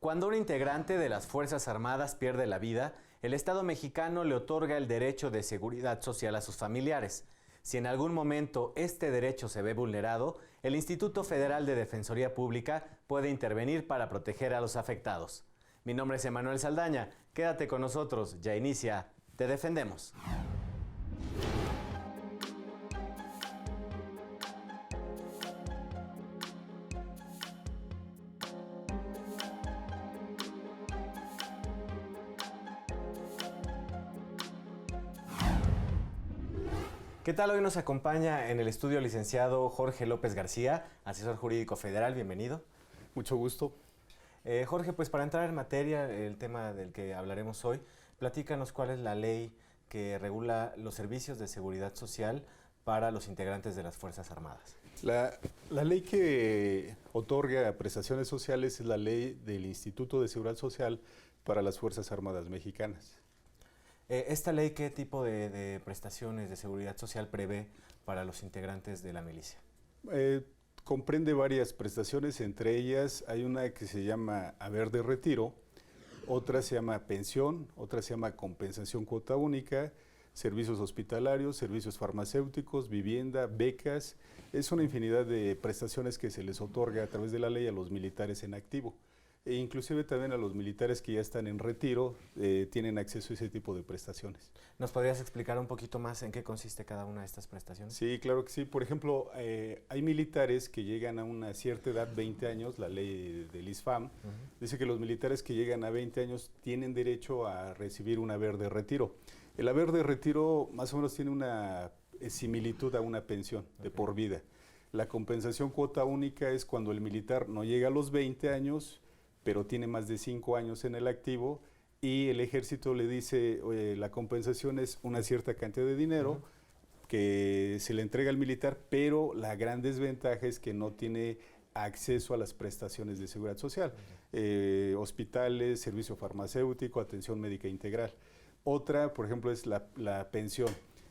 Cuando un integrante de las Fuerzas Armadas pierde la vida, el Estado mexicano le otorga el derecho de seguridad social a sus familiares. Si en algún momento este derecho se ve vulnerado, el Instituto Federal de Defensoría Pública puede intervenir para proteger a los afectados. Mi nombre es Emanuel Saldaña. Quédate con nosotros. Ya inicia Te Defendemos. ¿Qué tal? Hoy nos acompaña en el estudio el licenciado Jorge López García, asesor jurídico federal. Bienvenido. Mucho gusto. Jorge, pues para entrar en materia, el tema del que hablaremos hoy, platícanos cuál es la ley que regula los servicios de seguridad social para los integrantes de las Fuerzas Armadas. La ley que otorga prestaciones sociales es la ley del Instituto de Seguridad Social para las Fuerzas Armadas Mexicanas. ¿Esta ley qué tipo de prestaciones de seguridad social prevé para los integrantes de la milicia? Comprende varias prestaciones, entre ellas hay una que se llama haber de retiro, otra se llama pensión, otra se llama compensación cuota única, servicios hospitalarios, servicios farmacéuticos, vivienda, becas. Es una infinidad de prestaciones que se les otorga a través de la ley a los militares en activo. E inclusive también a los militares que ya están en retiro tienen acceso a ese tipo de prestaciones. ¿Nos podrías explicar un poquito más en qué consiste cada una de estas prestaciones? Sí, claro que sí. Por ejemplo, hay militares que llegan a una cierta edad, 20 años, la ley del ISFAM, dice que los militares que llegan a 20 años tienen derecho a recibir un haber de retiro. El haber de retiro más o menos tiene una similitud a una pensión de por vida. La compensación cuota única es cuando el militar no llega a los 20 años, pero tiene más de 5 años en el activo y el ejército le dice, oye, la compensación es una cierta cantidad de dinero que se le entrega al militar, pero la gran desventaja es que no tiene acceso a las prestaciones de seguridad social, hospitales, servicio farmacéutico, atención médica integral. Otra, por ejemplo, es la pensión.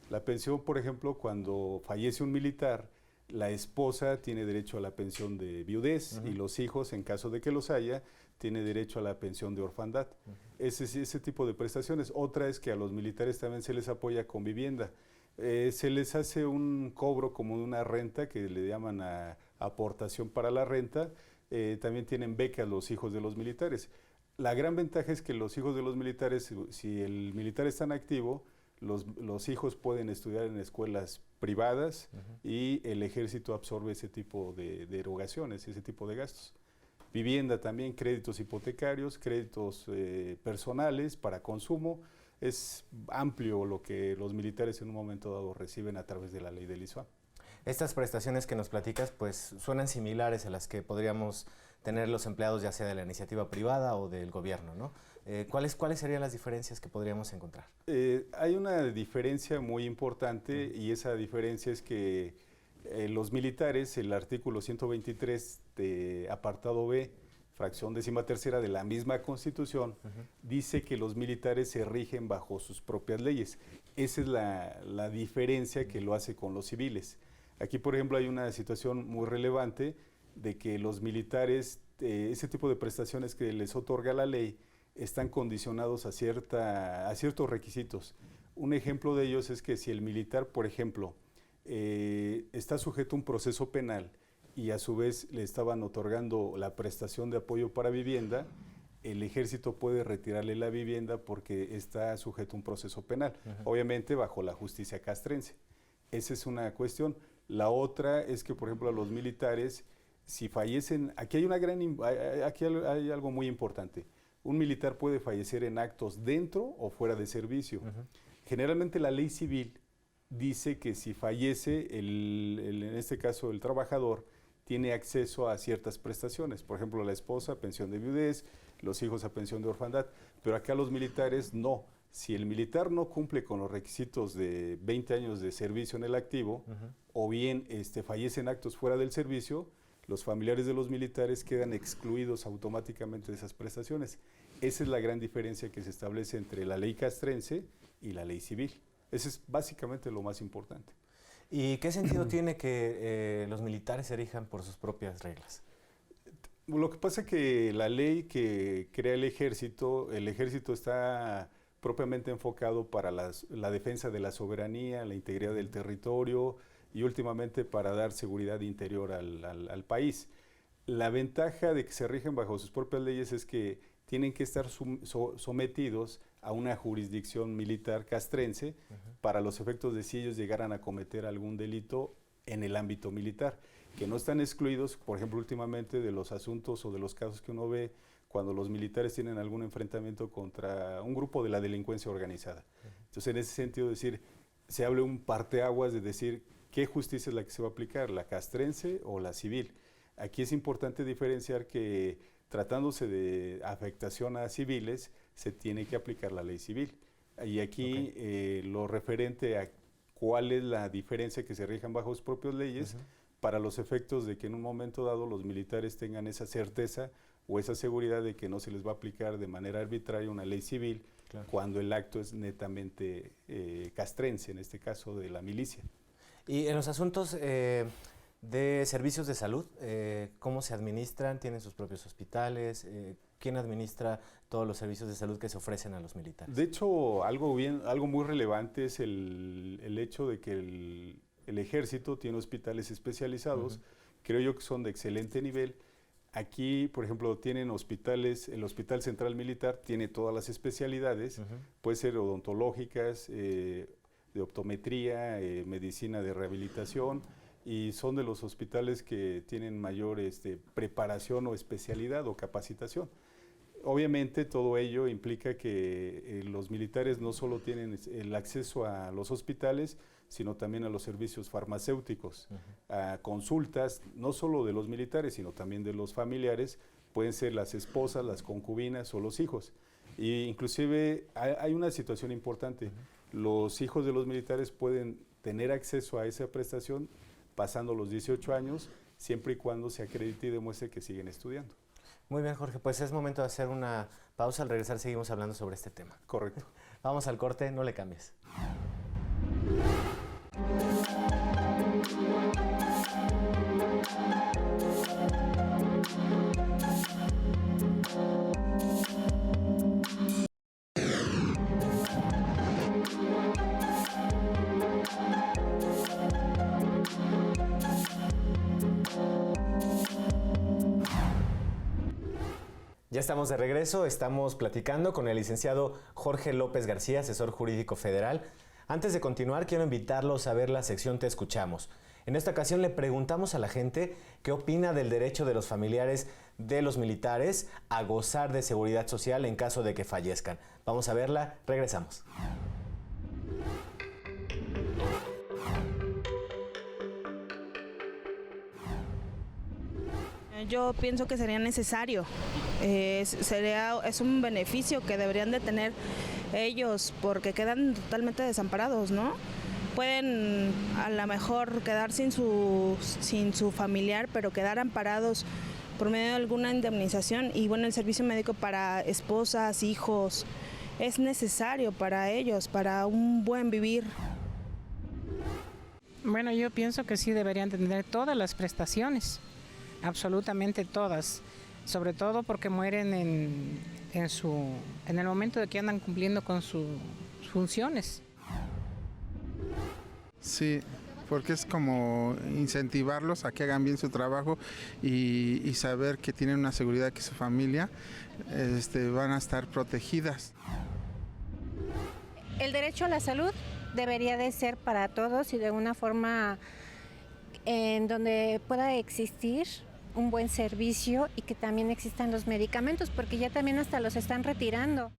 La pensión, por ejemplo, cuando fallece un militar, la esposa tiene derecho a la pensión de viudez y los hijos, en caso de que los haya, tiene derecho a la pensión de orfandad. Ese tipo de prestaciones. Otra es que a los militares también se les apoya con vivienda. Se les hace un cobro como de una renta que le llaman a aportación para la renta. También tienen becas los hijos de los militares. La gran ventaja es que los hijos de los militares, si el militar está en activo, los hijos pueden estudiar en escuelas privadas y el ejército absorbe ese tipo de erogaciones, ese tipo de gastos. Vivienda también, créditos hipotecarios, créditos personales para consumo. Es amplio lo que los militares en un momento dado reciben a través de la ley del ISFAM. Estas prestaciones que nos platicas pues suenan similares a las que podríamos tener los empleados ya sea de la iniciativa privada o del gobierno, ¿no? ¿Cuáles serían las diferencias que podríamos encontrar? Hay una diferencia muy importante y esa diferencia es que los militares, el artículo 123 de apartado B, fracción 13ª de la misma Constitución, dice que los militares se rigen bajo sus propias leyes. Esa es la diferencia que lo hace con los civiles. Aquí, por ejemplo, hay una situación muy relevante de que los militares, ese tipo de prestaciones que les otorga la ley, están condicionados a ciertos requisitos. Un ejemplo de ellos es que si el militar, por ejemplo, está sujeto a un proceso penal y a su vez le estaban otorgando la prestación de apoyo para vivienda, el ejército puede retirarle la vivienda porque está sujeto a un proceso penal, obviamente bajo la justicia castrense. Esa es una cuestión. La otra es que, por ejemplo, a los militares, si fallecen, aquí hay algo muy importante. Un militar puede fallecer en actos dentro o fuera de servicio. Generalmente la ley civil dice que si fallece, en este caso el trabajador, tiene acceso a ciertas prestaciones. Por ejemplo, la esposa, pensión de viudez, los hijos a pensión de orfandad. Pero acá los militares no. Si el militar no cumple con los requisitos de 20 años de servicio en el activo, o bien fallece en actos fuera del servicio, los familiares de los militares quedan excluidos automáticamente de esas prestaciones. Esa es la gran diferencia que se establece entre la ley castrense y la ley civil. Eso es básicamente lo más importante. ¿Y qué sentido tiene que los militares se rijan por sus propias reglas? Lo que pasa es que la ley que crea el ejército está propiamente enfocado para la defensa de la soberanía, la integridad del territorio y últimamente para dar seguridad interior al país. La ventaja de que se rigen bajo sus propias leyes es que tienen que estar sometidos a una jurisdicción militar castrense para los efectos de si ellos llegaran a cometer algún delito en el ámbito militar, que no están excluidos, por ejemplo, últimamente de los asuntos o de los casos que uno ve cuando los militares tienen algún enfrentamiento contra un grupo de la delincuencia organizada. Entonces, en ese sentido, se habla un parteaguas de decir qué justicia es la que se va a aplicar, la castrense o la civil. Aquí es importante diferenciar que tratándose de afectación a civiles, se tiene que aplicar la ley civil. Y aquí lo referente a cuál es la diferencia que se rijan bajo sus propias leyes para los efectos de que en un momento dado los militares tengan esa certeza o esa seguridad de que no se les va a aplicar de manera arbitraria una ley civil cuando el acto es netamente castrense, en este caso de la milicia. Y en los asuntos de servicios de salud, ¿cómo se administran? ¿Tienen sus propios hospitales? ¿Quién administra todos los servicios de salud que se ofrecen a los militares? De hecho, algo muy relevante es el hecho de que el ejército tiene hospitales especializados, creo yo que son de excelente nivel. Aquí, por ejemplo, tienen hospitales, el Hospital Central Militar tiene todas las especialidades, puede ser odontológicas, de optometría, medicina de rehabilitación, y son de los hospitales que tienen mayor preparación o especialidad o capacitación. Obviamente todo ello implica que los militares no solo tienen el acceso a los hospitales, sino también a los servicios farmacéuticos, a consultas, no solo de los militares, sino también de los familiares, pueden ser las esposas, las concubinas o los hijos. Y inclusive hay una situación importante, los hijos de los militares pueden tener acceso a esa prestación pasando los 18 años, siempre y cuando se acredite y demuestre que siguen estudiando. Muy bien, Jorge, pues es momento de hacer una pausa. Al regresar seguimos hablando sobre este tema. Correcto. Vamos al corte, no le cambies. Ya estamos de regreso, estamos platicando con el licenciado Jorge López García, asesor jurídico federal. Antes de continuar, quiero invitarlos a ver la sección Te Escuchamos. En esta ocasión le preguntamos a la gente qué opina del derecho de los familiares de los militares a gozar de seguridad social en caso de que fallezcan. Vamos a verla, regresamos. Yo pienso que sería necesario, es un beneficio que deberían de tener ellos porque quedan totalmente desamparados, ¿no? Pueden a lo mejor quedar sin su familiar, pero quedar amparados por medio de alguna indemnización y bueno, el servicio médico para esposas, hijos, es necesario para ellos, para un buen vivir. Bueno, yo pienso que sí deberían tener todas las prestaciones. Absolutamente todas, sobre todo porque mueren en el momento de que andan cumpliendo con sus funciones. Sí, porque es como incentivarlos a que hagan bien su trabajo y saber que tienen una seguridad, que su familia van a estar protegidas. El derecho a la salud debería de ser para todos y de una forma en donde pueda existir un buen servicio y que también existan los medicamentos, porque ya también hasta los están retirando.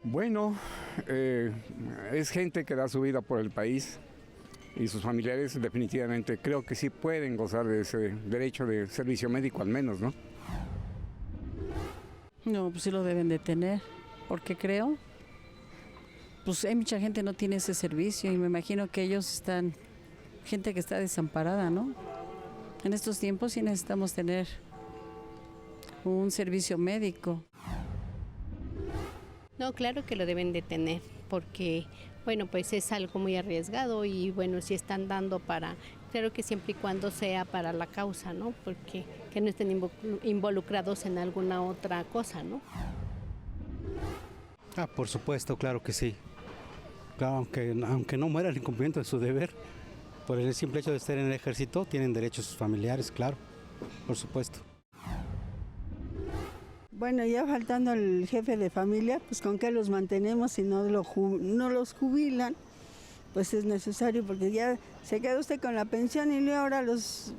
Bueno, es gente que da su vida por el país y sus familiares definitivamente creo que sí pueden gozar de ese derecho de servicio médico al menos, ¿no? No, pues sí lo deben de tener, porque creo, pues hay mucha gente que no tiene ese servicio y me imagino que ellos están, gente que está desamparada, ¿no? En estos tiempos sí necesitamos tener un servicio médico. No, claro que lo deben de tener, porque, bueno, pues es algo muy arriesgado y, bueno, si están dando para Claro que siempre y cuando sea para la causa, ¿no? Porque que no estén involucrados en alguna otra cosa, ¿no? Por supuesto, claro que sí. Claro, aunque no muera el incumplimiento de su deber, por el simple hecho de estar en el ejército, tienen derechos sus familiares, claro, por supuesto. Bueno, ya faltando el jefe de familia, pues con qué los mantenemos si no los jubilan, pues es necesario porque ya se queda usted con la pensión y ahora los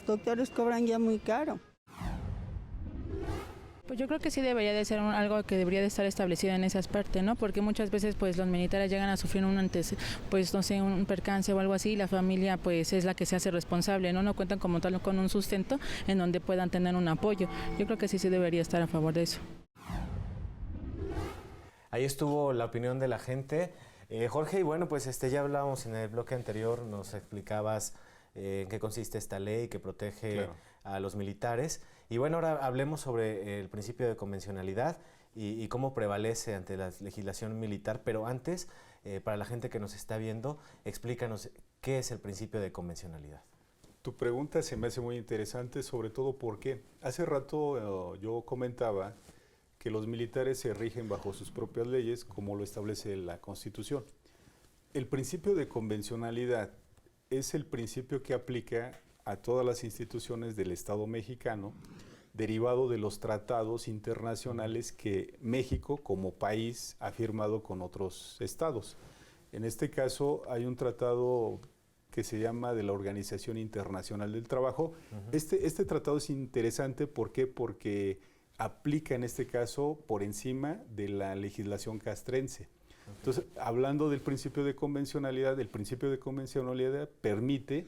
doctores cobran ya muy caro. Pues yo creo que sí debería de ser algo que debería de estar establecido en esa parte, ¿no? Porque muchas veces pues los militares llegan a sufrir pues no sé, un percance o algo así y la familia pues es la que se hace responsable, ¿no? No cuentan como tal con un sustento en donde puedan tener un apoyo. Yo creo que sí debería estar a favor de eso. Ahí estuvo la opinión de la gente. Jorge, y bueno, pues ya hablábamos en el bloque anterior, nos explicabas en qué consiste esta ley que protege a los militares. Y bueno, ahora hablemos sobre el principio de convencionalidad y cómo prevalece ante la legislación militar. Pero antes, para la gente que nos está viendo, explícanos qué es el principio de convencionalidad. Tu pregunta se me hace muy interesante, sobre todo porque hace rato yo comentaba que los militares se rigen bajo sus propias leyes, como lo establece la Constitución. El principio de convencionalidad es el principio que aplica a todas las instituciones del Estado mexicano, derivado de los tratados internacionales que México como país ha firmado con otros estados. En este caso hay un tratado que se llama de la Organización Internacional del Trabajo. Este tratado es interesante, ¿por qué? Porque aplica en este caso por encima de la legislación castrense. Entonces, hablando del principio de convencionalidad, el principio de convencionalidad permite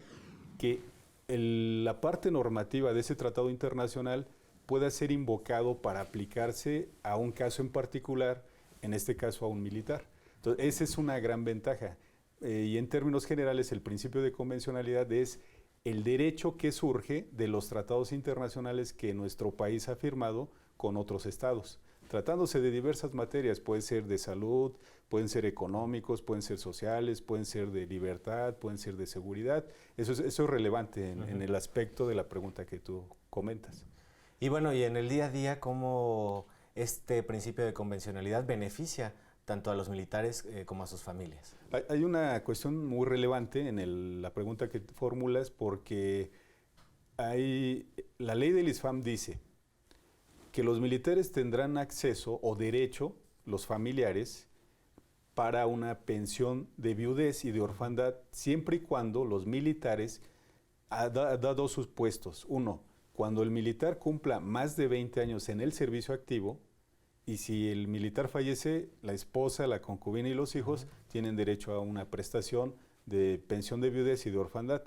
que la parte normativa de ese tratado internacional pueda ser invocado para aplicarse a un caso en particular, en este caso a un militar. Entonces, esa es una gran ventaja. Y en términos generales, el principio de convencionalidad es el derecho que surge de los tratados internacionales que nuestro país ha firmado con otros estados. Tratándose de diversas materias, puede ser de salud, pueden ser económicos, pueden ser sociales, pueden ser de libertad, pueden ser de seguridad. Eso es relevante en el aspecto de la pregunta que tú comentas. Y bueno, y en el día a día, ¿cómo este principio de convencionalidad beneficia tanto a los militares como a sus familias? Hay una cuestión muy relevante en la pregunta que formulas, porque la ley del ISFAM dice que los militares tendrán acceso o derecho, los familiares, para una pensión de viudez y de orfandad, siempre y cuando los militares han dado sus puestos. Uno, cuando el militar cumpla más de 20 años en el servicio activo, y si el militar fallece, la esposa, la concubina y los hijos tienen derecho a una prestación de pensión de viudez y de orfandad.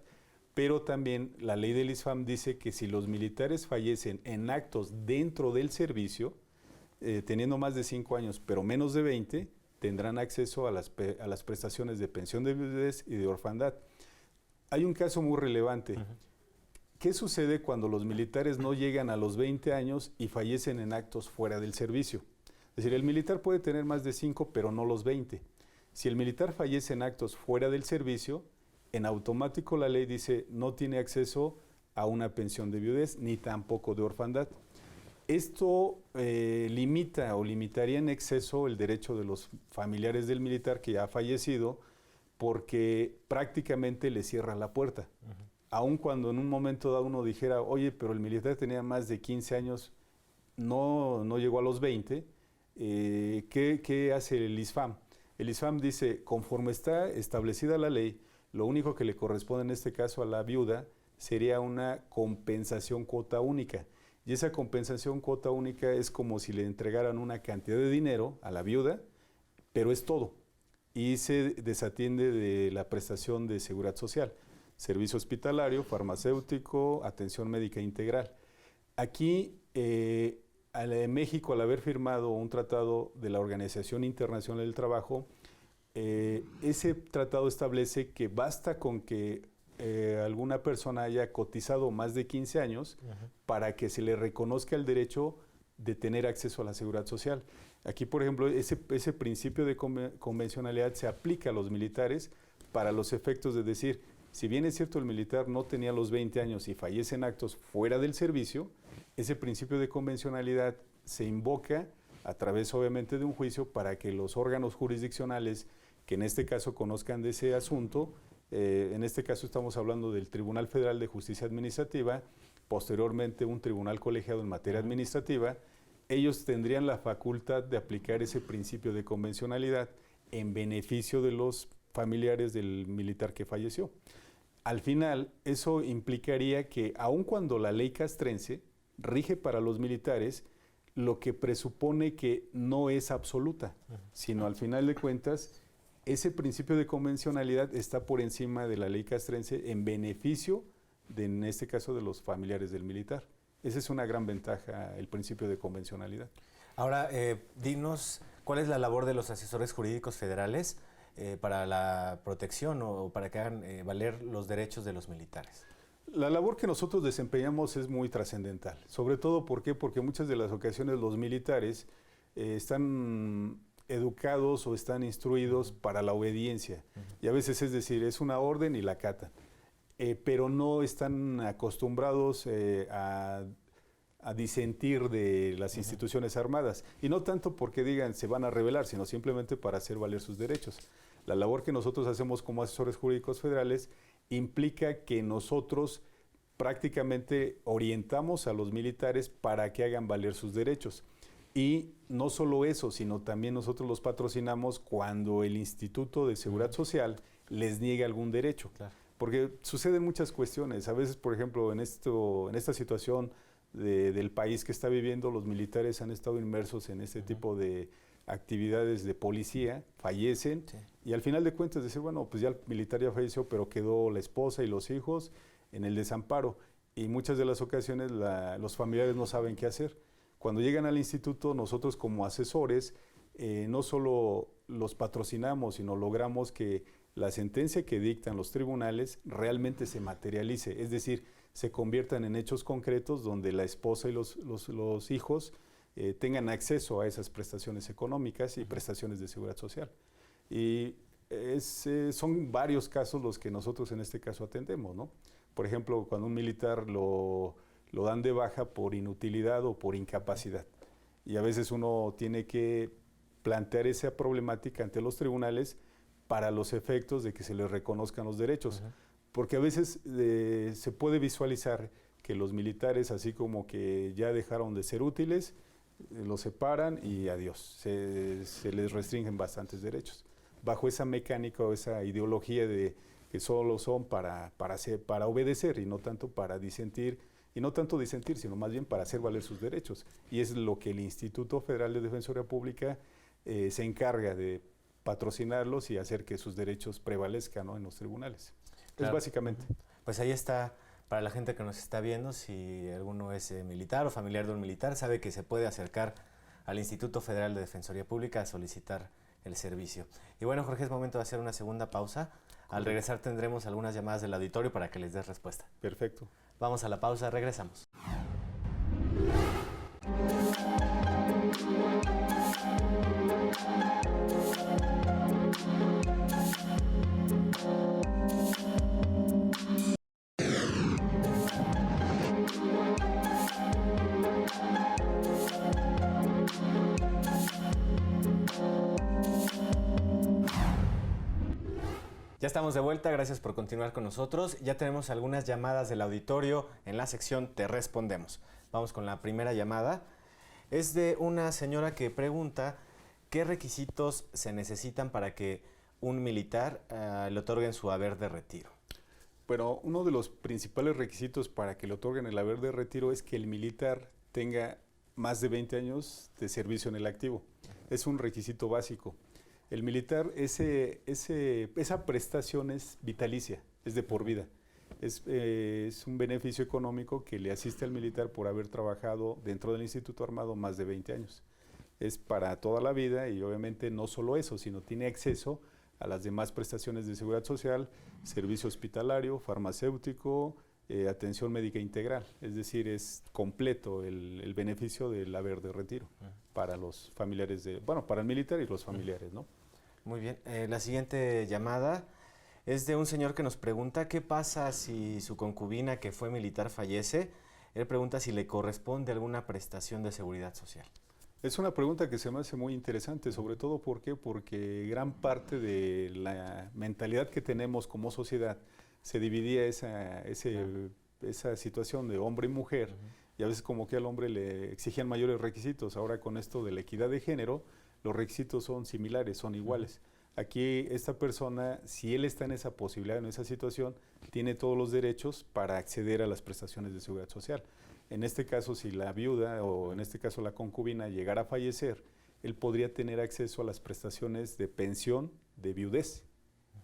Pero también la ley del ISFAM dice que si los militares fallecen en actos dentro del servicio, teniendo más de 5 años, pero menos de 20, tendrán acceso a las prestaciones de pensión de viudez y de orfandad. Hay un caso muy relevante. ¿Qué sucede cuando los militares no llegan a los 20 años y fallecen en actos fuera del servicio? Es decir, el militar puede tener más de 5, pero no los 20. Si el militar fallece en actos fuera del servicio, en automático la ley dice no tiene acceso a una pensión de viudez ni tampoco de orfandad. Esto limita o limitaría en exceso el derecho de los familiares del militar que ya ha fallecido, porque prácticamente le cierra la puerta. Aun cuando en un momento dado uno dijera, oye, pero el militar tenía más de 15 años, no llegó a los 20, ¿qué hace el ISFAM? El ISFAM dice, conforme está establecida la ley, lo único que le corresponde en este caso a la viuda sería una compensación cuota única. Y esa compensación cuota única es como si le entregaran una cantidad de dinero a la viuda, pero es todo. Y se desatiende de la prestación de seguridad social, servicio hospitalario, farmacéutico, atención médica integral. Aquí, México, al haber firmado un tratado de la Organización Internacional del Trabajo, ese tratado establece que basta con que alguna persona haya cotizado más de 15 años para que se le reconozca el derecho de tener acceso a la seguridad social. Aquí, por ejemplo, ese principio de convencionalidad se aplica a los militares para los efectos de decir, Si bien es cierto el militar no tenía los 20 años y fallece en actos fuera del servicio, ese principio de convencionalidad se invoca a través obviamente de un juicio para que los órganos jurisdiccionales que en este caso conozcan de ese asunto, en este caso estamos hablando del Tribunal Federal de Justicia Administrativa, posteriormente un tribunal colegiado en materia administrativa, ellos tendrían la facultad de aplicar ese principio de convencionalidad en beneficio de los familiares del militar que falleció. Al final, eso implicaría que aun cuando la ley castrense rige para los militares, lo que presupone que no es absoluta, sino al final de cuentas, ese principio de convencionalidad está por encima de la ley castrense en beneficio, en este caso, de los familiares del militar. Esa es una gran ventaja, el principio de convencionalidad. Ahora, dinos, ¿cuál es la labor de los asesores jurídicos federales para la protección o para que hagan valer los derechos de los militares? La labor que nosotros desempeñamos es muy trascendental, sobre todo porque muchas de las ocasiones los militares están educados o están instruidos para la obediencia, y a veces es decir, es una orden y la acatan, pero no están acostumbrados a disentir de las instituciones armadas, y no tanto porque digan se van a rebelar, sino simplemente para hacer valer sus derechos. La labor que nosotros hacemos como asesores jurídicos federales implica que nosotros prácticamente orientamos a los militares para que hagan valer sus derechos. Y no solo eso, sino también nosotros los patrocinamos cuando el Instituto de Seguridad Social les niega algún derecho. Claro. Porque suceden muchas cuestiones. A veces, por ejemplo, en esta situación del país que está viviendo, los militares han estado inmersos en este tipo de actividades de policía, fallecen, y al final de cuentas decir, bueno, pues ya el militar ya falleció, pero quedó la esposa y los hijos en el desamparo. Y muchas de las ocasiones los familiares no saben qué hacer. Cuando llegan al instituto, nosotros como asesores, no solo los patrocinamos, sino logramos que la sentencia que dictan los tribunales realmente se materialice, es decir, se conviertan en hechos concretos donde la esposa y los hijos tengan acceso a esas prestaciones económicas y prestaciones de seguridad social. Y son varios casos los que nosotros en este caso atendemos, ¿no? Por ejemplo, cuando un militar lo dan de baja por inutilidad o por incapacidad. Y a veces uno tiene que plantear esa problemática ante los tribunales para los efectos de que se les reconozcan los derechos. Porque a veces se puede visualizar que los militares, así como que ya dejaron de ser útiles, los separan y adiós. Se les restringen bastantes derechos. Bajo esa mecánica o esa ideología de que solo son para obedecer y no tanto para disentir, y no tanto disentir, sino más bien para hacer valer sus derechos. Y es lo que el Instituto Federal de Defensoría Pública se encarga de patrocinarlos y hacer que sus derechos prevalezcan, ¿no?, en los tribunales. Claro. Es básicamente. Pues ahí está, para la gente que nos está viendo, si alguno es militar o familiar de un militar, sabe que se puede acercar al Instituto Federal de Defensoría Pública a solicitar el servicio. Y bueno, Jorge, es momento de hacer una segunda pausa. Al regresar tendremos algunas llamadas del auditorio para que les des respuesta. Perfecto. Vamos a la pausa, regresamos. Ya estamos de vuelta, gracias por continuar con nosotros. Ya tenemos algunas llamadas del auditorio en la sección Te Respondemos. Vamos con la primera llamada. Es de una señora que pregunta qué requisitos se necesitan para que un militar le otorguen su haber de retiro. Bueno, uno de los principales requisitos para que le otorguen el haber de retiro es que el militar tenga más de 20 años de servicio en el activo. Es un requisito básico. El militar, esa prestación es vitalicia, es de por vida. Es un beneficio económico que le asiste al militar por haber trabajado dentro del Instituto Armado más de 20 años. Es para toda la vida y obviamente no solo eso, sino tiene acceso a las demás prestaciones de seguridad social, servicio hospitalario, farmacéutico, atención médica integral. Es decir, es completo el beneficio del haber de retiro para los familiares para el militar y los familiares, ¿no? Muy bien. La siguiente llamada Es de un señor que nos pregunta qué pasa si su concubina que fue militar fallece. Él pregunta si le corresponde alguna prestación de seguridad social. Es una pregunta que se me hace muy interesante, sobre todo ¿por qué? Porque gran parte de la mentalidad que tenemos como sociedad se dividía esa situación de hombre y mujer, y a veces como que al hombre le exigían mayores requisitos. Ahora con esto de la equidad de género, los requisitos son similares, son iguales. Aquí esta persona, si él está en esa posibilidad, en esa situación, tiene todos los derechos para acceder a las prestaciones de seguridad social. En este caso, si la viuda o en este caso la concubina llegara a fallecer, él podría tener acceso a las prestaciones de pensión de viudez.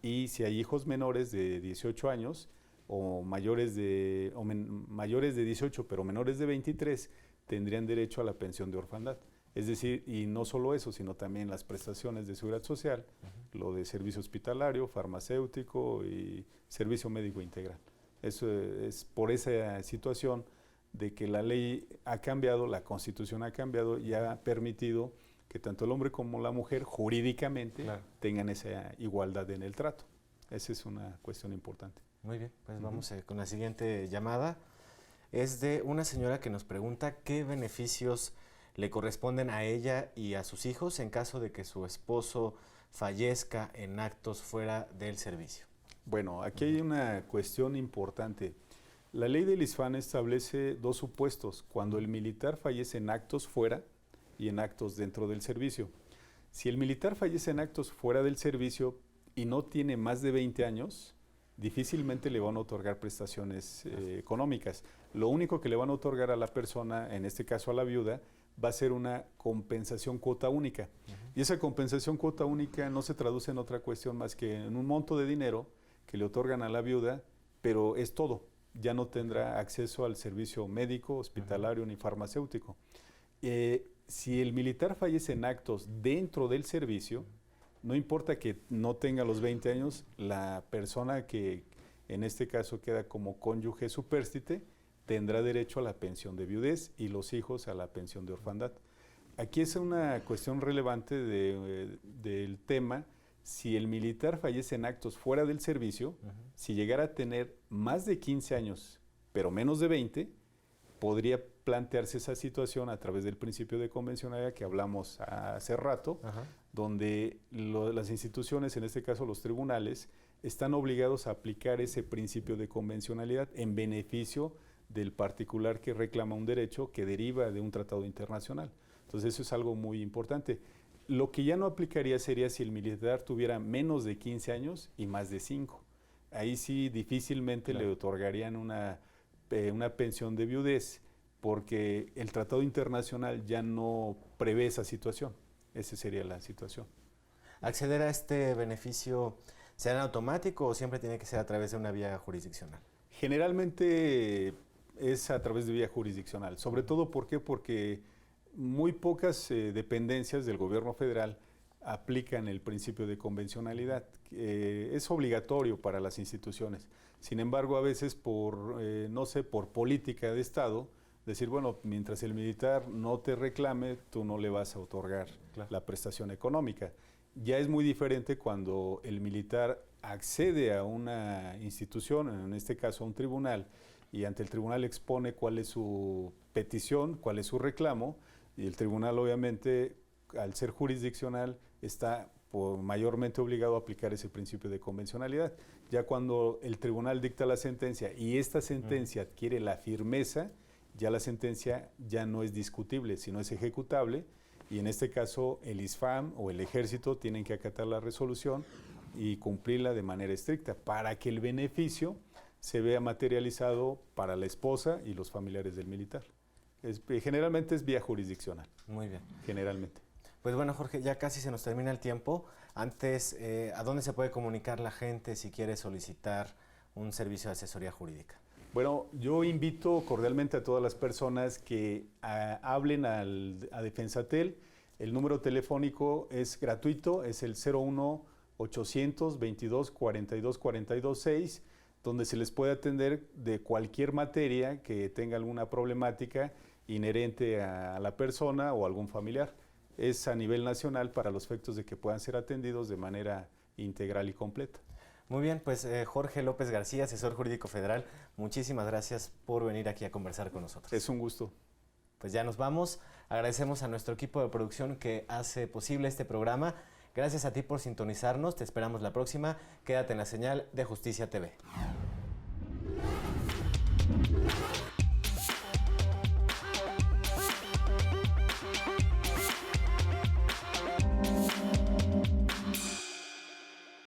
Y si hay hijos menores de 18 años o mayores de 18 pero menores de 23, tendrían derecho a la pensión de orfandad. Es decir, y no solo eso, sino también las prestaciones de seguridad social, lo de servicio hospitalario, farmacéutico y servicio médico integral. Eso es por esa situación de que la ley ha cambiado, la Constitución ha cambiado y ha permitido que tanto el hombre como la mujer jurídicamente tengan esa igualdad en el trato. Esa es una cuestión importante. Muy bien, pues vamos con la siguiente llamada. Es de una señora que nos pregunta qué beneficios le corresponden a ella y a sus hijos en caso de que su esposo fallezca en actos fuera del servicio. Bueno, aquí hay una cuestión importante. La ley del ISFAN establece dos supuestos, cuando el militar fallece en actos fuera y en actos dentro del servicio. Si el militar fallece en actos fuera del servicio y no tiene más de 20 años, difícilmente le van a otorgar prestaciones económicas. Lo único que le van a otorgar a la persona, en este caso a la viuda, va a ser una compensación cuota única. Y esa compensación cuota única no se traduce en otra cuestión más que en un monto de dinero que le otorgan a la viuda, pero es todo. Ya no tendrá acceso al servicio médico, hospitalario ni farmacéutico. Si el militar fallece en actos dentro del servicio, no importa que no tenga los 20 años, la persona que en este caso queda como cónyuge supérstite tendrá derecho a la pensión de viudez y los hijos a la pensión de orfandad. Aquí es una cuestión relevante del tema. Si el militar fallece en actos fuera del servicio, si llegara a tener más de 15 años, pero menos de 20, podría plantearse esa situación a través del principio de convencionalidad que hablamos hace rato, donde las instituciones, en este caso los tribunales, están obligados a aplicar ese principio de convencionalidad en beneficio del particular que reclama un derecho que deriva de un tratado internacional. Entonces eso es algo muy importante. Lo que ya no aplicaría sería si el militar tuviera menos de 15 años y más de 5. Ahí sí difícilmente le otorgarían una pensión de viudez, porque el tratado internacional ya no prevé esa situación. Esa sería la situación. ¿Acceder a este beneficio será automático o siempre tiene que ser a través de una vía jurisdiccional? Generalmente es a través de vía jurisdiccional. Sobre todo, ¿por qué? Porque muy pocas dependencias del gobierno federal aplican el principio de convencionalidad. Es obligatorio para las instituciones. Sin embargo, a veces por política de Estado, decir, bueno, mientras el militar no te reclame, tú no le vas a otorgar la prestación económica. Ya es muy diferente cuando el militar accede a una institución, en este caso a un tribunal, y ante el tribunal expone cuál es su petición, cuál es su reclamo, y el tribunal obviamente, al ser jurisdiccional, está mayormente obligado a aplicar ese principio de convencionalidad. Ya cuando el tribunal dicta la sentencia y esta sentencia adquiere la firmeza, ya la sentencia ya no es discutible, sino es ejecutable, y en este caso el ISFAM o el Ejército tienen que acatar la resolución y cumplirla de manera estricta para que el beneficio se vea materializado para la esposa y los familiares del militar. Generalmente es vía jurisdiccional. Muy bien. Generalmente. Pues bueno, Jorge, ya casi se nos termina el tiempo. Antes, ¿a dónde se puede comunicar la gente si quiere solicitar un servicio de asesoría jurídica? Bueno, yo invito cordialmente a todas las personas que hablen a Defensatel. El número telefónico es gratuito, es el 01-800 22 42 42 6, donde se les puede atender de cualquier materia que tenga alguna problemática inherente a la persona o algún familiar. Es a nivel nacional para los efectos de que puedan ser atendidos de manera integral y completa. Muy bien, pues Jorge López García, asesor jurídico federal, muchísimas gracias por venir aquí a conversar con nosotros. Es un gusto. Pues ya nos vamos. Agradecemos a nuestro equipo de producción que hace posible este programa. Gracias a ti por sintonizarnos. Te esperamos la próxima. Quédate en la señal de Justicia TV.